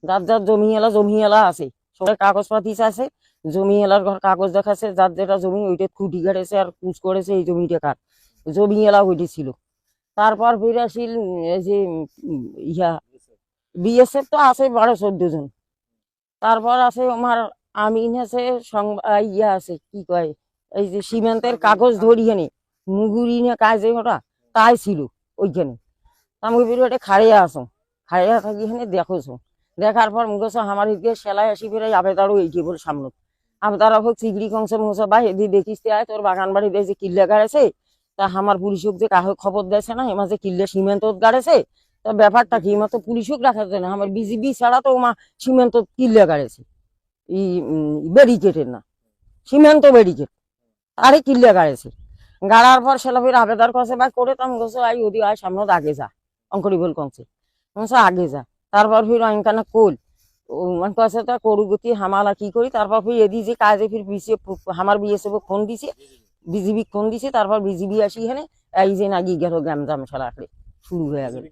যার যার জমিওয়ালা আছে, সবাই কাগজপাতি আছে, জমিওয়ালার ঘর কাগজ দেখাচ্ছে, যার যেটা জমি ওইটা খুঁটি কাটেছে আর কুচ করেছে, এই জমিটা কার জমিওয়ালা ওইটা ছিল। তারপর ফিরে আসিল এই যে ইয়া বিএসএফ তো আছে 12-14 জন। তারপর আছে আমার আমিন আছে, ইয়া আছে কি কয় এই যে সীমান্তের কাগজ ধরিয়ে নে মুগুরি না কাজে ওটা তাই ছিল ওইখানে। আমি এটা খাড়িয়া আসো, খাড়িয়া থাকি এখানে দেখোছো, দেখার পর মুখছ আমার এদিকে সেলাই আসি ফিরে আবেদারও এইটি বলে সামনে আবেদারা হোক চিগড়ি কংস মুখছ বা এদি দেখিস আয় তোর বাগান বাড়ি দিয়ে যে কিল্লে গাড়েছে, তা আমার পুলিশক যে কাহ খবর দিয়েছে না এমা যে কিল্লে সীমান্ত গাড়েছে, তা ব্যাপারটা কি মা তো পুলিশক রাখাচ্ছে না, আমার বিজিবি ছাড়া তো মা সীমান্ত কিল্লে গাড়েছে ই ব্যারিকেডের না সীমান্ত ব্যারিকেড আরে কিল্লে গাড়েছে। গাড়ার পর সেলা ফির আবেদার কাছে বা করে তাম গেছে আই ওদি আয় সামনে আগে যা অঙ্করি বল কমছে আগে যা। তারপর ফির অঙ্কানা কোল কাছে তা করু গতি হামালা কি করি, তারপর ফির এদি যে কাজে ফির আমার বিএসএফ ফোন দিছে, বিজিবি ফোন দিছে, তারপর বিজিবি আসি এখানে এই যে নাগি গেল গ্যামজাম সারা শুরু হয়ে গেল।